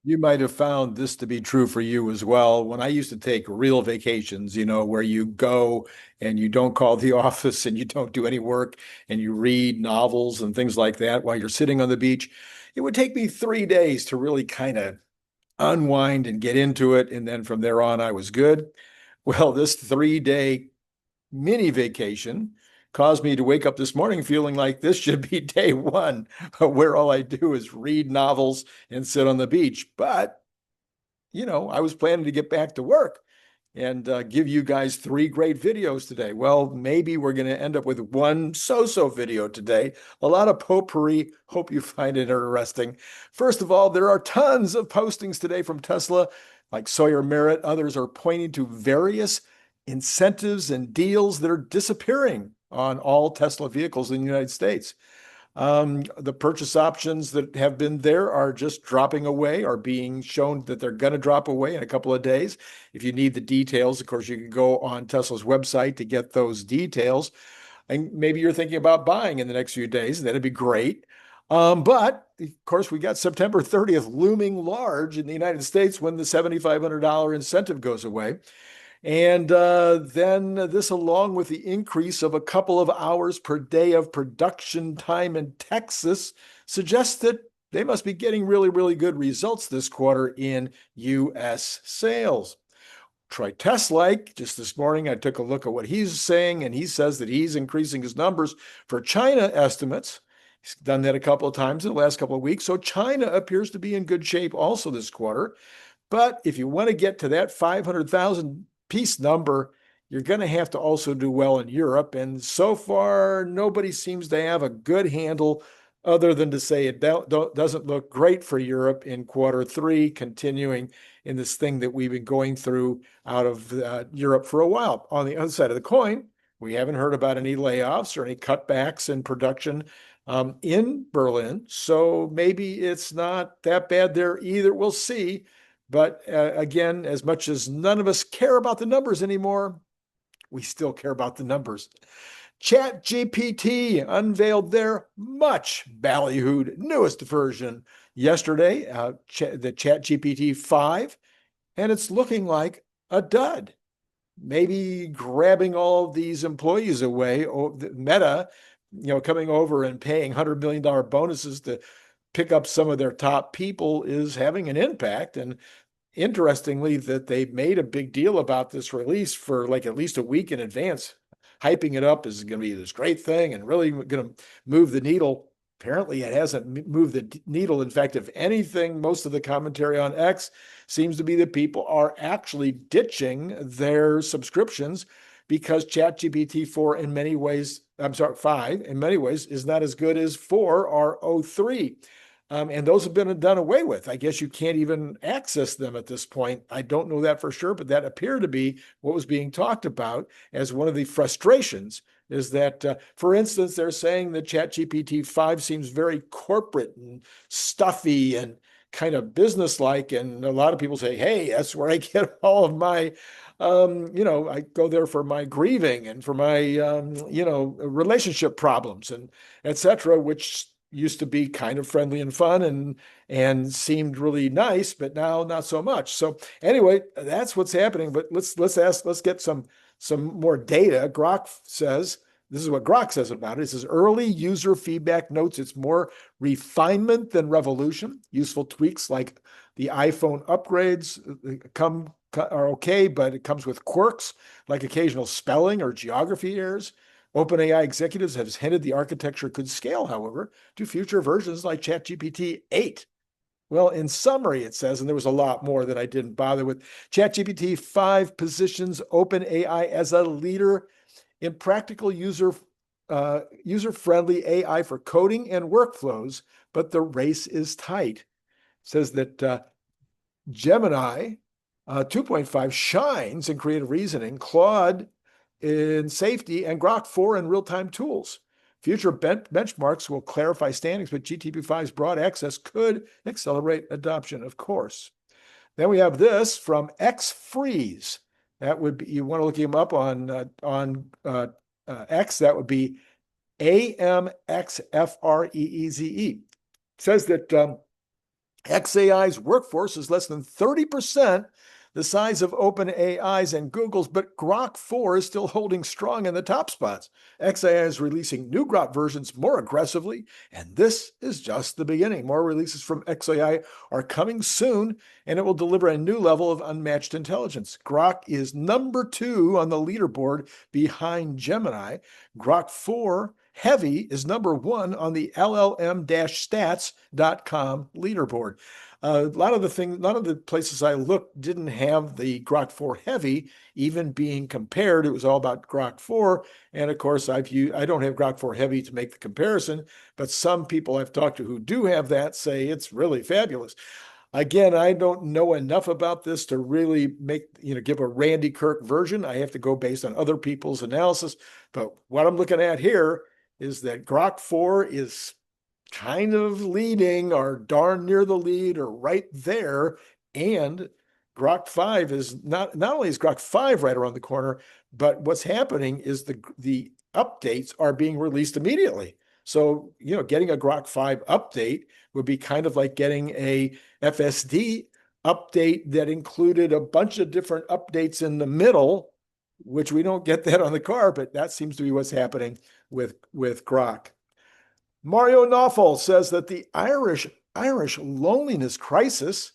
You might have found this to be true for you as well. When I used to take real vacations, where you go and you don't call the office and you don't do any work and you read novels and things like that while you're sitting on the beach, it would take me 3 days to really kind of unwind and get into it. And then from there on, I was good. Well, this 3 day mini vacation caused me to wake up this morning feeling like this should be day one, where all I do is read novels and sit on the beach. But, I was planning to get back to work and give you guys three great videos today. Well, maybe we're going to end up with one so-so video today. A lot of potpourri. Hope you find it interesting. First of all, there are tons of postings today from Tesla, like Sawyer Merritt. Others are pointing to various incentives and deals that are disappearing on all Tesla vehicles in the United States. The purchase options that have been there are just dropping away, are being shown that they're going to drop away in a couple of days. If you need the details, of course, you can go on Tesla's website to get those details. And maybe you're thinking about buying in the next few days. That'd be great. But of course, we got September 30th looming large in the United States when the $7,500 incentive goes away. And then this, along with the increase of a couple of hours per day of production time in Texas, suggests that they must be getting really, really good results this quarter in U.S. sales. Troy Teslike, just this morning, I took a look at what he's saying, and he says that he's increasing his numbers for China estimates. He's done that a couple of times in the last couple of weeks. So China appears to be in good shape also this quarter. But if you want to get to that 500,000 piece number, you're going to have to also do well in Europe. And so far, nobody seems to have a good handle other than to say it doesn't look great for Europe in quarter three, continuing in this thing that we've been going through out of Europe for a while. On the other side of the coin, we haven't heard about any layoffs or any cutbacks in production in Berlin. So maybe it's not that bad there either. We'll see. But again, as much as none of us care about the numbers anymore, we still care about the numbers. ChatGPT unveiled their much ballyhooed newest version yesterday, the ChatGPT 5, and it's looking like a dud. Maybe grabbing all of these employees away, Meta, coming over and paying $100 million bonuses to pick up some of their top people is having an impact. And interestingly, that they made a big deal about this release for like at least a week in advance, hyping it up as going to be this great thing and really going to move the needle. Apparently, it hasn't moved the needle. In fact, if anything, most of the commentary on X seems to be that people are actually ditching their subscriptions because ChatGPT 4 in many ways, 5 in many ways is not as good as 4 or 03. And those have been done away with. I guess you can't even access them at this point. I don't know that for sure, but that appeared to be what was being talked about as one of the frustrations is that, for instance, they're saying that ChatGPT 5 seems very corporate and stuffy and kind of businesslike. And a lot of people say, hey, that's where I get all of my, I go there for my grieving and for my, relationship problems and et cetera, which used to be kind of friendly and fun and seemed really nice, but now not so much. So anyway, that's what's happening. But let's get some more data. Grok says, this is what Grok says about it. It says early user feedback notes it's more refinement than revolution. Useful tweaks like the iPhone upgrades are okay, but it comes with quirks like occasional spelling or geography errors. OpenAI executives have hinted the architecture could scale, however, to future versions like ChatGPT 8. Well, in summary, it says, and there was a lot more that I didn't bother with, ChatGPT 5 positions OpenAI as a leader in practical user-friendly AI for coding and workflows, but the race is tight. It says that Gemini 2.5 shines in creative reasoning, Claude in safety, and Grok 4 in real-time tools. Future benchmarks will clarify standings, but GPT-5's broad access could accelerate adoption, of course. Then we have this from XFreeze. That would be, you want to look him up on X, that would be AMXFREEZE. It says that xAI's workforce is less than 30% the size of OpenAI's and Google's, but Grok 4 is still holding strong in the top spots. xAI is releasing new Grok versions more aggressively, and this is just the beginning. More releases from xAI are coming soon, and it will deliver a new level of unmatched intelligence. Grok is number 2 on the leaderboard behind Gemini. Grok 4 Heavy is number 1 on the LLM-stats.com leaderboard. A lot of the places I looked didn't have the Grok 4 Heavy even being compared. It was all about Grok 4. And of course, I don't have Grok 4 Heavy to make the comparison, but some people I've talked to who do have that say it's really fabulous. Again, I don't know enough about this to really give a Randy Kirk version. I have to go based on other people's analysis. But what I'm looking at here is that Grok 4 is kind of leading or darn near the lead or right there. And Grok 5 is not only is Grok 5 right around the corner, but what's happening is the updates are being released immediately. So, getting a Grok 5 update would be kind of like getting a FSD update that included a bunch of different updates in the middle, which we don't get that on the car, but that seems to be what's happening with Grok. Mario Knopfel says that the Irish loneliness crisis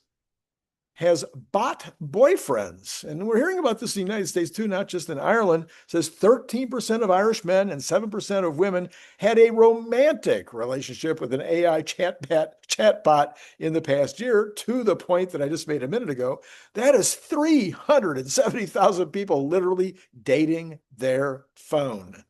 has bot boyfriends. And we're hearing about this in the United States too, not just in Ireland. It says 13% of Irish men and 7% of women had a romantic relationship with an AI chatbot in the past year, to the point that I just made a minute ago. That is 370,000 people literally dating their phone.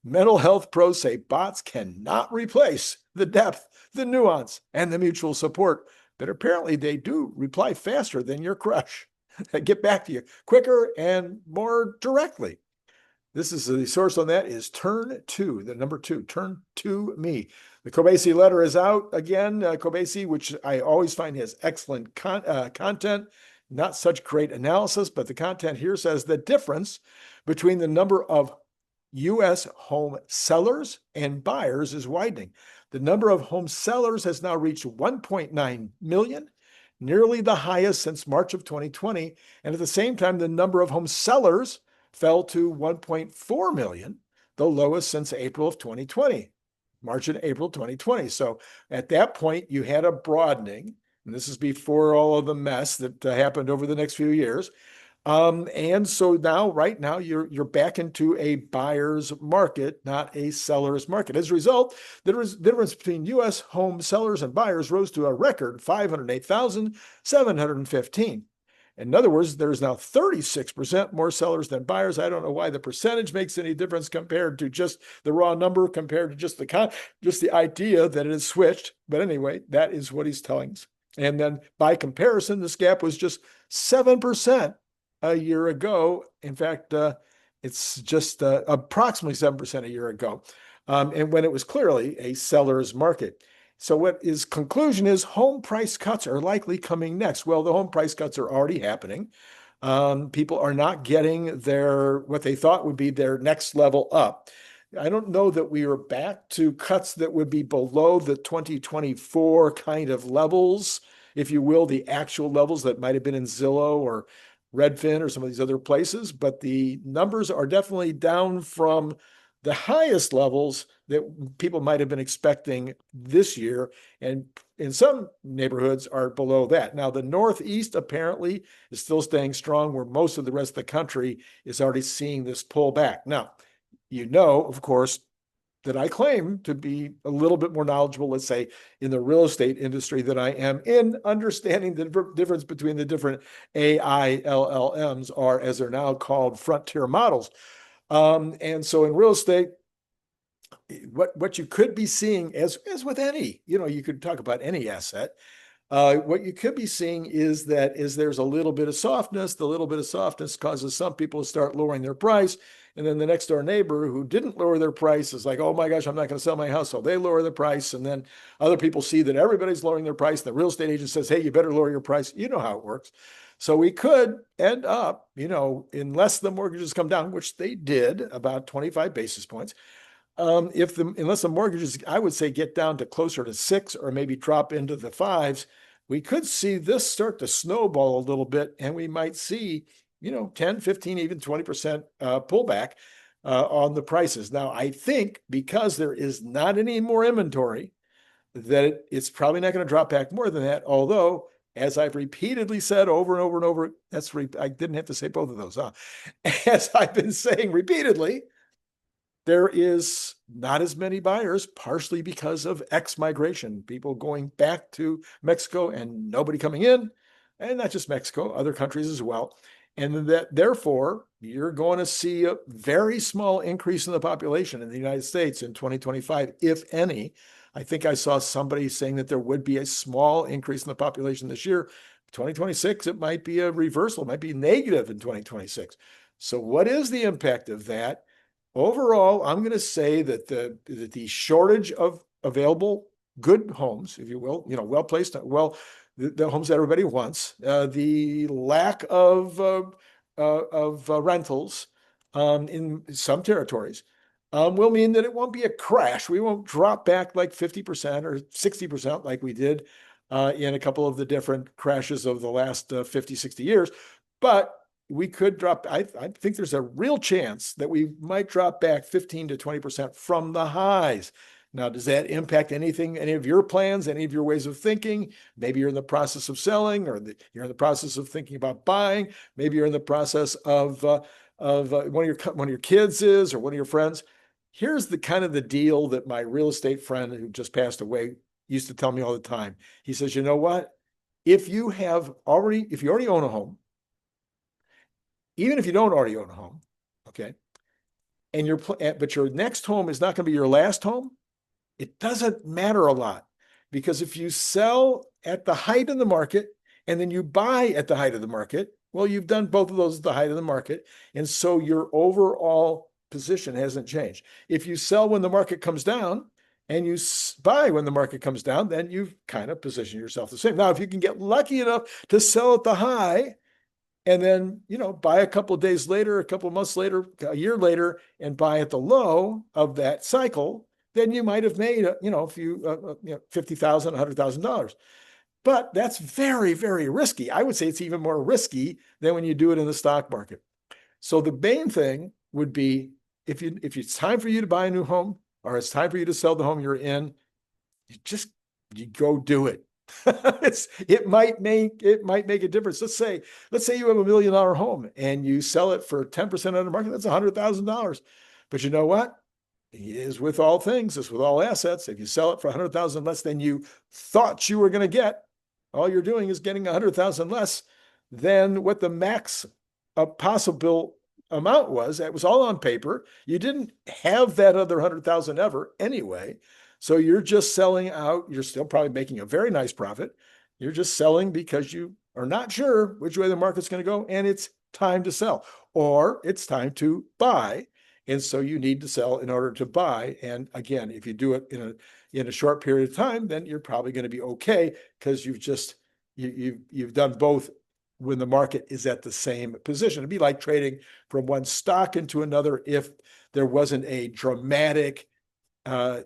Mental health pros say bots cannot replace the depth, the nuance, and the mutual support. But apparently they do reply faster than your crush. Get back to you quicker and more directly. This is the source on that is Turn2, the number 2, Turn to Me. The 𝐐𝐦𝐬𝐻 letter is out again. 𝐐𝐭𝐦𝐬𝐻, which I always find has excellent content, not such great analysis, but the content here says the difference between the number of U.S. home sellers and buyers is widening. The number of home sellers has now reached 1.9 million, nearly the highest since March of 2020. And at the same time, the number of home sellers fell to 1.4 million, the lowest since April of 2020, March and April 2020. So at that point, you had a broadening, and this is before all of the mess that happened over the next few years. And so right now, you're back into a buyer's market, not a seller's market. As a result, the difference between U.S. home sellers and buyers rose to a record 508,715. In other words, there's now 36% more sellers than buyers. I don't know why the percentage makes any difference compared to just the raw number, compared to just the idea that it has switched. But anyway, that is what he's telling us. And then by comparison, this gap was just 7% a year ago. In fact, it's just approximately 7% a year ago. And when it was clearly a seller's market. So what his conclusion is, home price cuts are likely coming next. Well, the home price cuts are already happening. People are not getting what they thought would be their next level up. I don't know that we are back to cuts that would be below the 2024 kind of levels, if you will, the actual levels that might have been in Zillow or Redfin or some of these other places, but the numbers are definitely down from the highest levels that people might have been expecting this year, and in some neighborhoods are below that. Now, the Northeast apparently is still staying strong, where most of the rest of the country is already seeing this pull back. Now, of course, that I claim to be a little bit more knowledgeable, let's say, in the real estate industry than I am in understanding the difference between the different AI LLMs, or as they're now called, frontier models. And so in real estate, what you could be seeing, as with any, you could talk about any asset, what you could be seeing is there's a little bit of softness. The little bit of softness causes some people to start lowering their price. And then the next door neighbor who didn't lower their price is like, oh my gosh, I'm not going to sell my house. So they lower the price. And then other people see that everybody's lowering their price. The real estate agent says, hey, you better lower your price. You know how it works. So we could end up, unless the mortgages come down, which they did, about 25 basis points. Unless the mortgages, I would say, get down to closer to 6 or maybe drop into the 5s, we could see this start to snowball a little bit, and we might see, 10, 15, even 20% pullback on the prices. Now, I think because there is not any more inventory, that it's probably not going to drop back more than that. Although, as I've repeatedly said over and over and over, I didn't have to say both of those, huh? As I've been saying repeatedly, there is not as many buyers, partially because of ex-migration, people going back to Mexico and nobody coming in, and not just Mexico, other countries as well. And that therefore, you're going to see a very small increase in the population in the United States in 2025, if any. I think I saw somebody saying that there would be a small increase in the population this year. 2026, it might be a reversal, it might be negative in 2026. So what is the impact of that? Overall, I'm going to say that the shortage of available good homes, if you will, well-placed, the homes that everybody wants, the lack of rentals in some territories will mean that it won't be a crash. We won't drop back like 50% or 60% like we did in a couple of the different crashes of the last 50, 60 years. But we could drop, I think there's a real chance that we might drop back 15 to 20% from the highs. Now, does that impact anything, any of your plans, any of your ways of thinking? Maybe you're in the process of selling, or you're in the process of thinking about buying. Maybe you're in the process of one of your kids is, or one of your friends. Here's the kind of the deal that my real estate friend who just passed away used to tell me all the time. He says, you know what? If you already own a home, even if you don't already own a home, okay, but your next home is not going to be your last home, it doesn't matter a lot, because if you sell at the height of the market and then you buy at the height of the market, well, you've done both of those at the height of the market, and so your overall position hasn't changed. If you sell when the market comes down and you buy when the market comes down, then you've kind of positioned yourself the same. Now, if you can get lucky enough to sell at the high, and then, buy a couple of days later, a couple of months later, a year later, and buy at the low of that cycle, then you might have made, a few, $50,000, $100,000. But that's very, very risky. I would say it's even more risky than when you do it in the stock market. So the main thing would be, if it's time for you to buy a new home, or it's time for you to sell the home you're in, you go do it. It might make a difference. Let's say you have $1 million home and you sell it for 10% of the market. That's $100,000. But you know what? It is with all things. It's with all assets. If you sell it for $100,000 less than you thought you were going to get, all you're doing is getting $100,000 less than what the max possible amount was. That was all on paper. You didn't have that other $100,000 ever anyway. So you're just selling out. You're still probably making a very nice profit. You're just selling because you are not sure which way the market's going to go, and it's time to sell, or it's time to buy. And so you need to sell in order to buy. And again, if you do it in a short period of time, then you're probably going to be okay, because you've done both when the market is at the same position. It'd be like trading from one stock into another if there wasn't a dramatic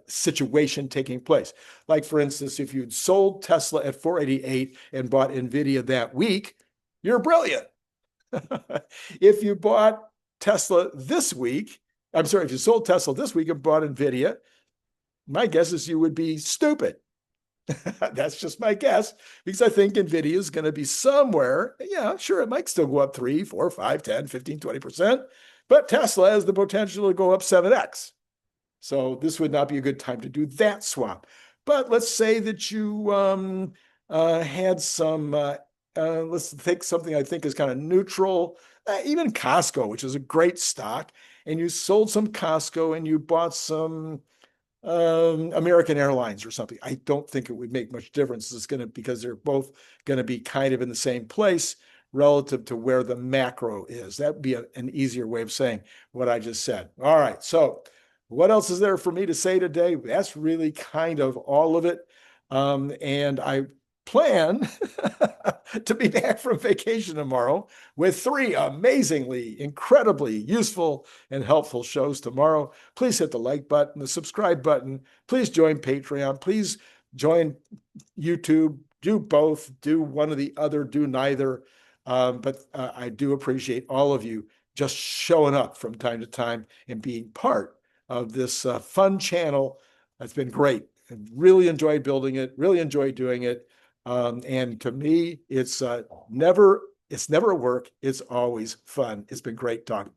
situation taking place. Like, for instance, if you'd sold Tesla at 488 and bought NVIDIA that week, you're brilliant. If you bought Tesla this week, if you sold Tesla this week and bought NVIDIA, my guess is you would be stupid. That's just my guess, because I think NVIDIA is going to be somewhere. Yeah, sure, it might still go up 3, 4, 5, 10, 15, 20%, but Tesla has the potential to go up 7x. So this would not be a good time to do that swap. But let's say that you had some, let's take something I think is kind of neutral, even Costco, which is a great stock, and you sold some Costco and you bought some American Airlines or something. I don't think it would make much difference. Because they're both going to be kind of in the same place relative to where the macro is. That would be an easier way of saying what I just said. All right, so what else is there for me to say today? That's really kind of all of it. And I plan to be back from vacation tomorrow with 3 amazingly, incredibly useful and helpful shows tomorrow. Please hit the like button, the subscribe button. Please join Patreon. Please join YouTube, do both, do one or the other, do neither. But I do appreciate all of you just showing up from time to time and being part of this fun channel. That's been great. I really enjoyed building it, really enjoyed doing it. And to me, it's never a work. It's always fun. It's been great talking.